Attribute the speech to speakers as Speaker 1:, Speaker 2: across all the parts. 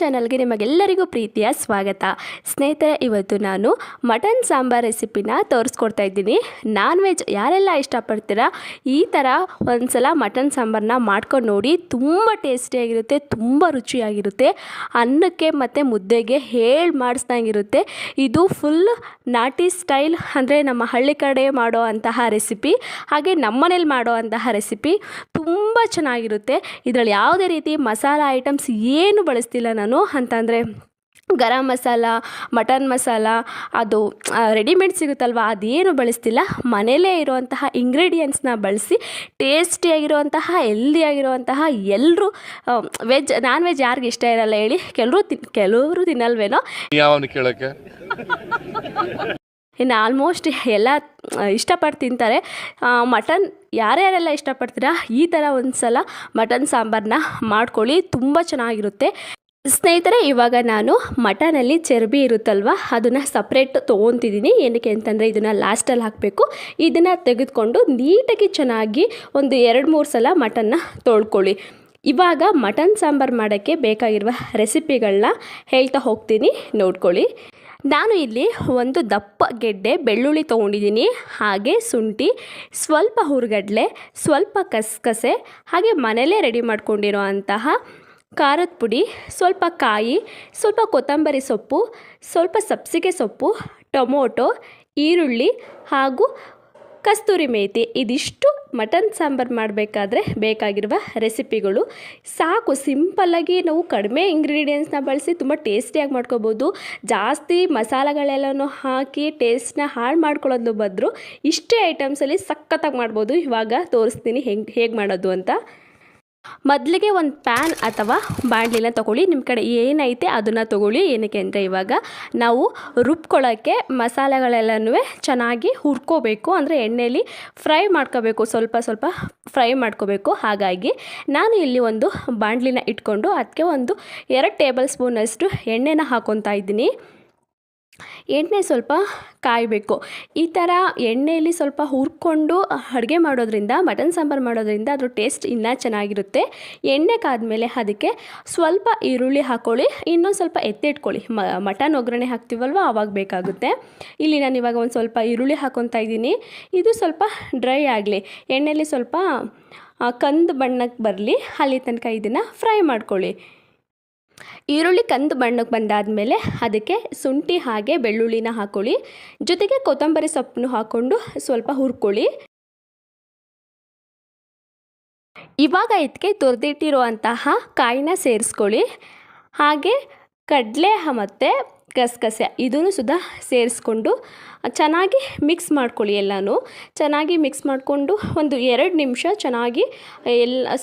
Speaker 1: ಚಾನಲ್ಗೆ ನಿಮಗೆಲ್ಲರಿಗೂ ಪ್ರೀತಿಯ ಸ್ವಾಗತ. ಸ್ನೇಹಿತರೆ, ಇವತ್ತು ನಾನು ಮಟನ್ ಸಾಂಬಾರ್ ರೆಸಿಪಿನ ತೋರಿಸ್ಕೊಡ್ತಾ ಇದ್ದೀನಿ. ನಾನ್ ವೆಜ್ ಯಾರೆಲ್ಲ ಇಷ್ಟಪಡ್ತೀರಾ ಈ ಥರ ಒಂದ್ಸಲ ಮಟನ್ ಸಾಂಬಾರನ್ನ ಮಾಡ್ಕೊಂಡು ನೋಡಿ. ತುಂಬ ಟೇಸ್ಟಿಯಾಗಿರುತ್ತೆ, ತುಂಬ ರುಚಿಯಾಗಿರುತ್ತೆ. ಅನ್ನಕ್ಕೆ ಮತ್ತು ಮುದ್ದೆಗೆ ಮಾಡಿಸ್ದಂಗಿರುತ್ತೆ. ಇದು ಫುಲ್ ನಾಟಿ ಸ್ಟೈಲ್, ಅಂದರೆ ನಮ್ಮ ಹಳ್ಳಿ ಕಡೆ ಮಾಡೋ ಅಂತಹ ರೆಸಿಪಿ, ಹಾಗೆ ನಮ್ಮನೇಲಿ ಮಾಡೋ ಅಂತಹ ರೆಸಿಪಿ ತುಂಬ ಚೆನ್ನಾಗಿರುತ್ತೆ. ಇದರಲ್ಲಿ ಯಾವುದೇ ರೀತಿ ಮಸಾಲ ಐಟಮ್ಸ್ ಏನು ಬಳಸ್ತಿಲ್ಲ ನಾನು. ಅಂತಂದರೆ ಗರಂ ಮಸಾಲ, ಮಟನ್ ಮಸಾಲ, ಅದು ರೆಡಿಮೇಡ್ ಸಿಗುತ್ತಲ್ವ, ಅದೇನು ಬಳಸ್ತಿಲ್ಲ. ಮನೆಯಲ್ಲೇ ಇರುವಂತಹ ಇಂಗ್ರೀಡಿಯೆಂಟ್ಸ್ನ ಬಳಸಿ ಟೇಸ್ಟಿಯಾಗಿರುವಂತಹ, ಹೆಲ್ದಿಯಾಗಿರುವಂತಹ, ಎಲ್ಲರೂ ನಾನ್ ವೆಜ್ ಯಾರಿಗೆ ಇಷ್ಟ ಇರಲ್ಲ ಹೇಳಿ? ಕೆಲವರು ತಿನ್ನಲ್ವೇನೋ,
Speaker 2: ಯಾವನು ಕೇಳೋಕ್ಕೆ
Speaker 1: ಇನ್ನು ಆಲ್ಮೋಸ್ಟ್ ಎಲ್ಲ ಇಷ್ಟಪಟ್ಟು ತಿಂತಾರೆ. ಮಟನ್ ಯಾರ್ಯಾರೆಲ್ಲ ಇಷ್ಟಪಡ್ತೀರಾ ಈ ಥರ ಒಂದು ಸಲ ಮಟನ್ ಸಾಂಬಾರನ್ನ ಮಾಡ್ಕೊಳ್ಳಿ, ತುಂಬ ಚೆನ್ನಾಗಿರುತ್ತೆ. ಸ್ನೇಹಿತರೆ, ಇವಾಗ ನಾನು ಮಟನಲ್ಲಿ ಚರ್ಬಿ ಇರುತ್ತಲ್ವ, ಅದನ್ನು ಸಪ್ರೇಟ್ ತೊಗೊತಿದ್ದೀನಿ. ಏನಕ್ಕೆ ಅಂತಂದರೆ ಇದನ್ನು ಲಾಸ್ಟಲ್ಲಿ ಹಾಕಬೇಕು. ಇದನ್ನು ತೆಗೆದುಕೊಂಡು ನೀಟಾಗಿ ಚೆನ್ನಾಗಿ ಒಂದು 2-3 ಸಲ ಮಟನ್ನ ತೊಳ್ಕೊಳ್ಳಿ. ಇವಾಗ ಮಟನ್ ಸಾಂಬಾರು ಮಾಡೋಕ್ಕೆ ಬೇಕಾಗಿರುವ ರೆಸಿಪಿಗಳನ್ನ ಹೇಳ್ತಾ ಹೋಗ್ತೀನಿ, ನೋಡ್ಕೊಳ್ಳಿ. ನಾನು ಇಲ್ಲಿ ಒಂದು ದಪ್ಪ ಗೆಡ್ಡೆ ಬೆಳ್ಳುಳ್ಳಿ ತೊಗೊಂಡಿದ್ದೀನಿ, ಹಾಗೆ ಶುಂಠಿ, ಸ್ವಲ್ಪ ಹುರ್ಗಡ್ಲೆ, ಸ್ವಲ್ಪ ಕಸಕಸೆ, ಹಾಗೆ ಮನೆಯಲ್ಲೇ ರೆಡಿ ಮಾಡ್ಕೊಂಡಿರೋ ಅಂತಹ ಖಾರದ ಪುಡಿ, ಸ್ವಲ್ಪ ಕಾಯಿ, ಸ್ವಲ್ಪ ಕೊತ್ತಂಬರಿ ಸೊಪ್ಪು, ಸ್ವಲ್ಪ ಸಬ್ಸಿಗೆ ಸೊಪ್ಪು, ಟೊಮೊಟೊ, ಈರುಳ್ಳಿ ಹಾಗೂ ಕಸ್ತೂರಿ ಮೇಥಿ. ಇದಿಷ್ಟು ಮಟನ್ ಸಾಂಬಾರು ಮಾಡಬೇಕಾದ್ರೆ ಬೇಕಾಗಿರುವ ರೆಸಿಪಿಗಳು. ಸಾಕು, ಸಿಂಪಲ್ಲಾಗಿ ನಾವು ಕಡಿಮೆ ಇಂಗ್ರೀಡಿಯೆಂಟ್ಸ್ನ ಬಳಸಿ ತುಂಬ ಟೇಸ್ಟಿಯಾಗಿ ಮಾಡ್ಕೋಬೋದು. ಜಾಸ್ತಿ ಮಸಾಲೆಗಳೆಲ್ಲನೂ ಹಾಕಿ ಟೇಸ್ಟ್ನ ಹಾಳು ಮಾಡ್ಕೊಳ್ಳೋದು ಬದಲು ಇಷ್ಟೇ ಐಟಮ್ಸಲ್ಲಿ ಸಖತ್ತಾಗಿ ಮಾಡ್ಬೋದು. ಇವಾಗ ತೋರಿಸ್ತೀನಿ ಹೇಗೆ ಮಾಡೋದು ಅಂತ. ಮೊದಲಿಗೆ ಒಂದು ಪ್ಯಾನ್ ಅಥವಾ ಬಾಣಲಿನ ತೊಗೊಳ್ಳಿ. ನಿಮ್ಮ ಕಡೆ ಏನೈತೆ ಅದನ್ನು ತೊಗೊಳ್ಳಿ. ಏನಕ್ಕೆ ಅಂದರೆ ಇವಾಗ ನಾವು ರುಬ್ಕೊಳ್ಳೋಕ್ಕೆ ಮಸಾಲೆಗಳೆಲ್ಲನೂ ಚೆನ್ನಾಗಿ ಹುರ್ಕೋಬೇಕು, ಅಂದರೆ ಎಣ್ಣೆಯಲ್ಲಿ ಫ್ರೈ ಮಾಡ್ಕೋಬೇಕು, ಸ್ವಲ್ಪ ಫ್ರೈ ಮಾಡ್ಕೋಬೇಕು. ಹಾಗಾಗಿ ನಾನು ಇಲ್ಲಿ ಒಂದು ಬಾಣಲಿನ ಇಟ್ಕೊಂಡು ಅದಕ್ಕೆ ಒಂದು 2 ಟೇಬಲ್ ಸ್ಪೂನಷ್ಟು ಎಣ್ಣೆನ ಹಾಕ್ಕೊತಾ ಇದ್ದೀನಿ. ಎಣ್ಣೆ ಸ್ವಲ್ಪ ಕಾಯಬೇಕು. ಈ ಥರ ಎಣ್ಣೆಯಲ್ಲಿ ಸ್ವಲ್ಪ ಹುರ್ಕೊಂಡು ಅಡುಗೆ ಮಾಡೋದ್ರಿಂದ, ಮಟನ್ ಸಾಂಬಾರು ಮಾಡೋದ್ರಿಂದ ಅದ್ರ ಟೇಸ್ಟ್ ಇನ್ನೂ ಚೆನ್ನಾಗಿರುತ್ತೆ. ಎಣ್ಣೆ ಕಾದ್ಮೇಲೆ ಅದಕ್ಕೆ ಸ್ವಲ್ಪ ಈರುಳ್ಳಿ ಹಾಕ್ಕೊಳ್ಳಿ, ಇನ್ನೊಂದು ಸ್ವಲ್ಪ ಎತ್ತಿಟ್ಕೊಳ್ಳಿ. ಮಟನ್ ಒಗ್ಗರಣೆ ಹಾಕ್ತೀವಲ್ವ ಆವಾಗ ಬೇಕಾಗುತ್ತೆ. ಇಲ್ಲಿ ನಾನು ಇವಾಗ ಒಂದು ಸ್ವಲ್ಪ ಈರುಳ್ಳಿ ಹಾಕ್ಕೊತಾ ಇದ್ದೀನಿ. ಇದು ಸ್ವಲ್ಪ ಡ್ರೈ ಆಗಲಿ, ಎಣ್ಣೆಯಲ್ಲಿ ಸ್ವಲ್ಪ ಕಂದು ಬಣ್ಣಕ್ಕೆ ಬರಲಿ, ಅಲ್ಲಿ ತನಕ ಇದನ್ನು ಫ್ರೈ ಮಾಡ್ಕೊಳ್ಳಿ. ಈರುಳ್ಳಿ ಕಂದು ಬಣ್ಣಕ್ಕೆ ಬಂದಾದಮೇಲೆ ಅದಕ್ಕೆ ಶುಂಠಿ ಹಾಗೆ ಬೆಳ್ಳುಳ್ಳಿನ ಹಾಕ್ಕೊಳ್ಳಿ. ಜೊತೆಗೆ ಕೊತ್ತಂಬರಿ ಸೊಪ್ಪನ್ನು ಹಾಕ್ಕೊಂಡು ಸ್ವಲ್ಪ ಹುರ್ಕೊಳ್ಳಿ. ಇವಾಗ ಇದಕ್ಕೆ ತುರಿದಿಟ್ಟಿರುವಂತಹ ಕಾಯಿನ ಸೇರಿಸ್ಕೊಳ್ಳಿ. ಹಾಗೆ ಕಡಲೆ ಮತ್ತು ಗಸಗಸೆ ಇದನ್ನು ಸುದಾ ಸೇರಿಸ್ಕೊಂಡು ಚೆನ್ನಾಗಿ ಮಿಕ್ಸ್ ಮಾಡ್ಕೊಳ್ಳಿ. ಎಲ್ಲನೂ ಚೆನ್ನಾಗಿ ಮಿಕ್ಸ್ ಮಾಡಿಕೊಂಡು ಒಂದು 2 ನಿಮಿಷ ಚೆನ್ನಾಗಿ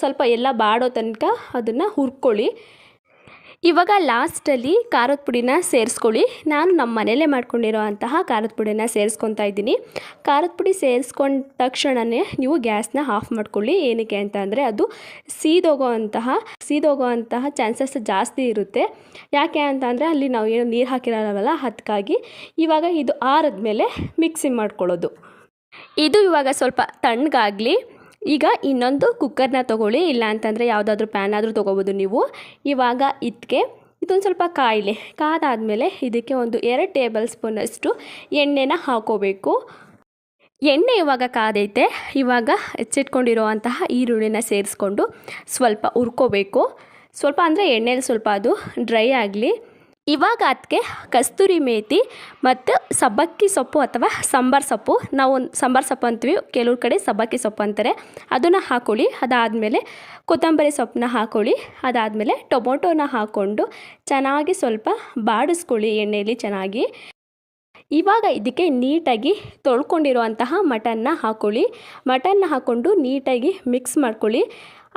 Speaker 1: ಸ್ವಲ್ಪ ಎಲ್ಲ ಬಾಡೋ ತನಕ ಅದನ್ನು ಹುರ್ಕೊಳ್ಳಿ. ಇವಾಗ ಲಾಸ್ಟಲ್ಲಿ ಖಾರದ ಪುಡಿನ ಸೇರಿಸ್ಕೊಳ್ಳಿ. ನಾನು ನಮ್ಮ ಮನೆಯಲ್ಲೇ ಮಾಡ್ಕೊಂಡಿರೋ ಅಂತಹ ಖಾರದ ಪುಡಿನ ಸೇರಿಸ್ಕೊತಾ ಇದ್ದೀನಿ. ಖಾರದ ಪುಡಿ ಸೇರಿಸ್ಕೊಂಡ ತಕ್ಷಣವೇ ನೀವು ಗ್ಯಾಸ್ನ ಆಫ್ ಮಾಡ್ಕೊಳ್ಳಿ. ಏನಕ್ಕೆ ಅಂತ ಅಂದರೆ ಅದು ಸೀದೋಗೋ ಅಂತಹ ಚಾನ್ಸಸ್ ಜಾಸ್ತಿ ಇರುತ್ತೆ. ಯಾಕೆ ಅಂತ ಅಂದರೆ ಅಲ್ಲಿ ನಾವು ಏನು ನೀರು ಹಾಕಿರಲ್ಲ, ಅದಕ್ಕಾಗಿ ಇವಾಗ ಇದು ಆರಿದ್ಮೇಲೆ ಮಿಕ್ಸಿ ಮಾಡ್ಕೊಳ್ಳೋದು. ಇದು ಇವಾಗ ಸ್ವಲ್ಪ ತಣ್ಣಗಾಗಲಿ. ಈಗ ಇನ್ನೊಂದು ಕುಕ್ಕರ್ನ ತೊಗೊಳ್ಳಿ, ಇಲ್ಲ ಅಂತಂದರೆ ಯಾವುದಾದ್ರೂ ಪ್ಯಾನ್ ಆದರೂ ತೊಗೋಬೋದು ನೀವು. ಇವಾಗ ಇದೊಂದು ಸ್ವಲ್ಪ ಕಾದಾದಮೇಲೆ ಇದಕ್ಕೆ ಒಂದು 2 ಟೇಬಲ್ ಸ್ಪೂನಷ್ಟು ಎಣ್ಣೆನ ಹಾಕೋಬೇಕು. ಎಣ್ಣೆ ಇವಾಗ ಕಾದೈತೆ. ಇವಾಗ ಹೆಚ್ಚಿಟ್ಕೊಂಡಿರೋ ಅಂತಹ ಈರುಳ್ಳಿನ ಸೇರಿಸ್ಕೊಂಡು ಸ್ವಲ್ಪ ಹುರ್ಕೋಬೇಕು. ಸ್ವಲ್ಪ ಅಂದರೆ ಎಣ್ಣೆಲಿ ಸ್ವಲ್ಪ ಅದು ಡ್ರೈ ಆಗಲಿ. ಇವಾಗ ಅದಕ್ಕೆ ಕಸ್ತೂರಿ ಮೇಥಿ ಮತ್ತು ಸಬ್ಬಕ್ಕಿ ಸೊಪ್ಪು ಅಥವಾ ಸಾಂಬಾರು ಸೊಪ್ಪು, ನಾವು ಸಾಂಬಾರು ಸೊಪ್ಪು ಅಂತೀವಿ, ಕೆಲವ್ರ ಕಡೆ ಸಬ್ಬಕ್ಕಿ ಸೊಪ್ಪು ಅಂತಾರೆ, ಅದನ್ನು ಹಾಕ್ಕೊಳ್ಳಿ. ಅದಾದಮೇಲೆ ಕೊತ್ತಂಬರಿ ಸೊಪ್ಪನ್ನ ಹಾಕ್ಕೊಳ್ಳಿ. ಅದಾದಮೇಲೆ ಟೊಮೊಟೊನ ಹಾಕ್ಕೊಂಡು ಚೆನ್ನಾಗಿ ಸ್ವಲ್ಪ ಬಾಡಿಸ್ಕೊಳ್ಳಿ ಎಣ್ಣೆಯಲ್ಲಿ ಚೆನ್ನಾಗಿ. ಇವಾಗ ಇದಕ್ಕೆ ನೀಟಾಗಿ ತೊಳ್ಕೊಂಡಿರುವಂತಹ ಮಟನ್ನ ಹಾಕ್ಕೊಳ್ಳಿ. ಮಟನ್ನ ಹಾಕ್ಕೊಂಡು ನೀಟಾಗಿ ಮಿಕ್ಸ್ ಮಾಡ್ಕೊಳ್ಳಿ.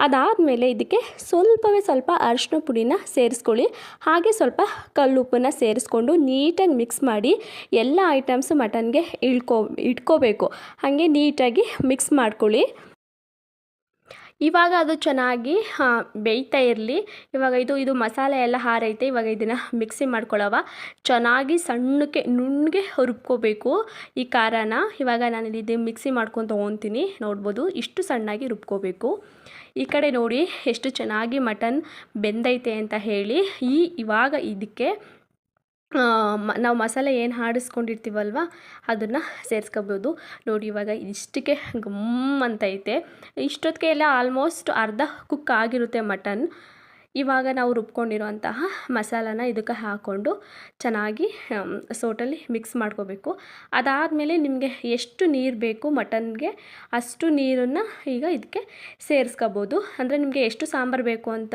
Speaker 1: ಅದಾದಮೇಲೆ ಇದಕ್ಕೆ ಸ್ವಲ್ಪ ಅರಿಶಿನ ಪುಡಿನ ಸೇರಿಸ್ಕೊಳ್ಳಿ. ಹಾಗೆ ಸ್ವಲ್ಪ ಕಲ್ಲುಪ್ಪನ್ನು ಸೇರಿಸ್ಕೊಂಡು ನೀಟಾಗಿ ಮಿಕ್ಸ್ ಮಾಡಿ ಎಲ್ಲ ಐಟಮ್ಸು ಮಟನ್ಗೆ ಇಟ್ಕೋಬೇಕು. ಹಾಗೆ ನೀಟಾಗಿ ಮಿಕ್ಸ್ ಮಾಡ್ಕೊಳ್ಳಿ. ಇವಾಗ ಅದು ಚೆನ್ನಾಗಿ ಬೇಯ್ತಾ ಇರಲಿ. ಇವಾಗ ಇದು ಮಸಾಲೆ ಎಲ್ಲ ಹಾರೈತೆ. ಇವಾಗ ಇದನ್ನು ಮಿಕ್ಸಿ ಮಾಡ್ಕೊಳ್ಳೋವ. ಚೆನ್ನಾಗಿ ಸಣ್ಣಕ್ಕೆ ನುಣ್ಣಗೆ ರುಬ್ಕೋಬೇಕು ಈ ಖಾರನ. ಇವಾಗ ನಾನು ಇದು ಮಿಕ್ಸಿ ಮಾಡ್ಕೊಂಡು ತೊಗೊತೀನಿ. ನೋಡ್ಬೋದು ಇಷ್ಟು ಸಣ್ಣಾಗಿ ರುಬ್ಕೋಬೇಕು. ಈ ಕಡೆ ನೋಡಿ ಎಷ್ಟು ಚೆನ್ನಾಗಿ ಮಟನ್ ಬೆಂದೈತೆ ಅಂತ ಹೇಳಿ. ಇವಾಗ ಇದಕ್ಕೆ ನಾವು ಮಸಾಲೆ ಏನು ಆಡಿಸ್ಕೊಂಡಿರ್ತೀವಲ್ವ ಅದನ್ನು ಸೇರಿಸ್ಕೋಬೋದು. ನೋಡಿ ಇವಾಗ ಇಷ್ಟಕ್ಕೆ ಗಮ್ ಅಂತೈತೆ. ಇಷ್ಟೊತ್ತಿಗೆ ಎಲ್ಲ ಆಲ್ಮೋಸ್ಟ್ ಅರ್ಧ ಕುಕ್ ಆಗಿರುತ್ತೆ ಮಟನ್. ಇವಾಗ ನಾವು ರುಬ್ಕೊಂಡಿರೋಂತಹ ಮಸಾಲಾನ ಇದಕ್ಕೆ ಹಾಕ್ಕೊಂಡು ಚೆನ್ನಾಗಿ ಸೌಟಲ್ಲಿ ಮಿಕ್ಸ್ ಮಾಡ್ಕೋಬೇಕು. ಅದಾದಮೇಲೆ ನಿಮಗೆ ಎಷ್ಟು ನೀರು ಬೇಕು ಮಟನ್ಗೆ ಅಷ್ಟು ನೀರನ್ನು ಈಗ ಇದಕ್ಕೆ ಸೇರಿಸ್ಕೋಬೋದು. ಅಂದರೆ ನಿಮಗೆ ಎಷ್ಟು ಸಾಂಬಾರು ಬೇಕು ಅಂತ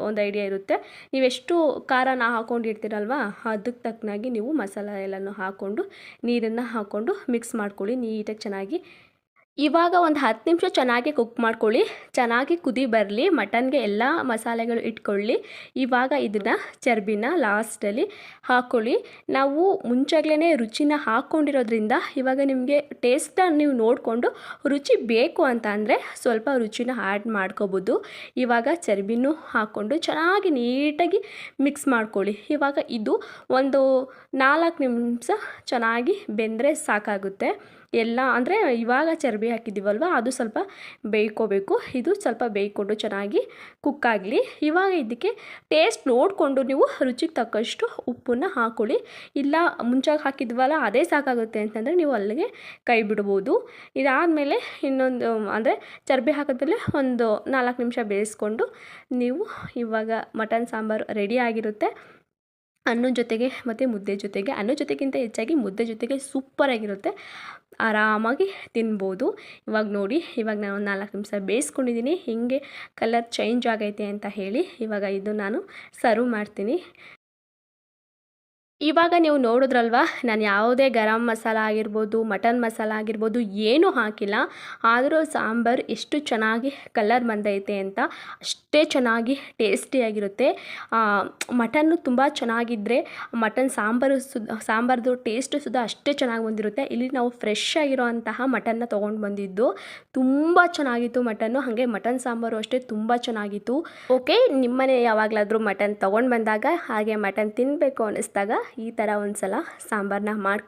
Speaker 1: ಒಂದು ಐಡಿಯಾ ಇರುತ್ತೆ. ನೀವೆಷ್ಟು ಖಾರನ ಹಾಕ್ಕೊಂಡಿರ್ತೀರಲ್ವ ಅದಕ್ಕೆ ತಕ್ಕನಾಗಿ ನೀವು ಮಸಾಲ ಎಲ್ಲನೂ ಹಾಕ್ಕೊಂಡು ನೀರನ್ನು ಹಾಕ್ಕೊಂಡು ಮಿಕ್ಸ್ ಮಾಡ್ಕೊಳ್ಳಿ ನೀಟಾಗಿ ಚೆನ್ನಾಗಿ. ಇವಾಗ ಒಂದು 10 ನಿಮಿಷ ಚೆನ್ನಾಗಿ ಕುಕ್ ಮಾಡ್ಕೊಳ್ಳಿ. ಚೆನ್ನಾಗಿ ಕುದಿ ಬರಲಿ, ಮಟನ್ಗೆ ಎಲ್ಲ ಮಸಾಲೆಗಳು ಇಟ್ಕೊಳ್ಳಿ. ಇವಾಗ ಇದನ್ನು ಚರ್ಬಿನ ಲಾಸ್ಟಲ್ಲಿ ಹಾಕ್ಕೊಳ್ಳಿ. ನಾವು ಮುಂಚಾಗ್ಲೇ ರುಚಿನ ಹಾಕ್ಕೊಂಡಿರೋದ್ರಿಂದ ಇವಾಗ ನಿಮಗೆ ಟೇಸ್ಟನ್ನು ನೀವು ನೋಡಿಕೊಂಡು ರುಚಿ ಬೇಕು ಅಂತ ಅಂದರೆ ಸ್ವಲ್ಪ ರುಚಿನ ಆ್ಯಡ್ ಮಾಡ್ಕೋಬೋದು. ಇವಾಗ ಚರ್ಬಿನೂ ಹಾಕ್ಕೊಂಡು ಚೆನ್ನಾಗಿ ನೀಟಾಗಿ ಮಿಕ್ಸ್ ಮಾಡ್ಕೊಳ್ಳಿ. ಇವಾಗ ಇದು ಒಂದು 4 ನಿಮಿಷ ಚೆನ್ನಾಗಿ ಬೆಂದರೆ ಸಾಕಾಗುತ್ತೆ. ಎಲ್ಲ ಅಂದರೆ ಇವಾಗ ಚರ್ಬಿ ಹಾಕಿದ್ದೀವಲ್ವ ಅದು ಸ್ವಲ್ಪ ಬೇಯ್ಕೋಬೇಕು. ಇದು ಸ್ವಲ್ಪ ಬೇಯ್ಕೊಂಡು ಚೆನ್ನಾಗಿ ಕುಕ್ಕಾಗಲಿ. ಇವಾಗ ಇದಕ್ಕೆ ಟೇಸ್ಟ್ ನೋಡಿಕೊಂಡು ನೀವು ರುಚಿಗೆ ತಕ್ಕಷ್ಟು ಉಪ್ಪನ್ನು ಹಾಕ್ಕೊಳ್ಳಿ. ಇಲ್ಲ ಮುಂಚಾಗಿ ಹಾಕಿದ್ವಲ್ಲ ಅದೇ ಸಾಕಾಗುತ್ತೆ ಅಂತಂದರೆ ನೀವು ಅಲ್ಲಿಗೆ ಕೈ ಬಿಡ್ಬೋದು. ಇದಾದಮೇಲೆ ಇನ್ನೊಂದು ಅಂದರೆ ಚರ್ಬಿ ಹಾಕಿದ್ಮೇಲೆ ಒಂದು 4 ನಿಮಿಷ ಬೇಯಿಸ್ಕೊಂಡು ನೀವು ಇವಾಗ ಮಟನ್ ಸಾಂಬಾರು ರೆಡಿ ಆಗಿರುತ್ತೆ. ಅನ್ನದ ಜೊತೆಗೆ ಮತ್ತು ಮುದ್ದೆ ಜೊತೆಗೆ, ಅನ್ನದ ಜೊತೆಗಿಂತ ಹೆಚ್ಚಾಗಿ ಮುದ್ದೆ ಜೊತೆಗೆ ಸೂಪರಾಗಿರುತ್ತೆ. ಆರಾಮಾಗಿ ತಿನ್ಬೋದು. ಇವಾಗ ನೋಡಿ ಇವಾಗ ನಾನು 4 ನಿಮಿಷ ಬೇಯಿಸ್ಕೊಂಡಿದ್ದೀನಿ. ಹಿಂಗೆ ಕಲರ್ ಚೇಂಜ್ ಆಗೈತೆ ಅಂತ ಹೇಳಿ ಇವಾಗ ಇದು ನಾನು ಸರ್ವ್ ಮಾಡ್ತೀನಿ. ಇವಾಗ ನೀವು ನೋಡಿದ್ರಲ್ವ ನಾನು ಯಾವುದೇ ಗರಂ ಮಸಾಲ ಆಗಿರ್ಬೋದು ಮಟನ್ ಮಸಾಲ ಆಗಿರ್ಬೋದು ಏನೂ ಹಾಕಿಲ್ಲ. ಆದರೂ ಸಾಂಬಾರು ಎಷ್ಟು ಚೆನ್ನಾಗಿ ಕಲರ್ ಬಂದೈತೆ ಅಂತ. ಅಷ್ಟೇ ಚೆನ್ನಾಗಿ ಟೇಸ್ಟಿಯಾಗಿರುತ್ತೆ. ಮಟನ್ನು ತುಂಬ ಚೆನ್ನಾಗಿದ್ದರೆ ಮಟನ್ ಸಾಂಬಾರ್ದು ಟೇಸ್ಟು ಸುದ ಅಷ್ಟೇ ಚೆನ್ನಾಗಿ ಬಂದಿರುತ್ತೆ. ಇಲ್ಲಿ ನಾವು ಫ್ರೆಶ್ ಆಗಿರೋಂತಹ ಮಟನ್ನ ತೊಗೊಂಡು ಬಂದಿದ್ದು ತುಂಬ ಚೆನ್ನಾಗಿತ್ತು ಮಟನ್ನು. ಹಾಗೆ ಮಟನ್ ಸಾಂಬಾರು ಅಷ್ಟೇ ತುಂಬ ಚೆನ್ನಾಗಿತ್ತು. ಓಕೆ, ನಿಮ್ಮನೆ ಯಾವಾಗಲಾದರೂ ಮಟನ್ ತೊಗೊಂಡು ಬಂದಾಗ ಹಾಗೆ ಮಟನ್ ತಿನ್ನಬೇಕು ಅನ್ನಿಸ್ದಾಗ ಈ ಥರ ಒಂದು ಸಲ ಸಾಂಬಾರನ್ನ ಮಾಡ್ಕೊಂಡು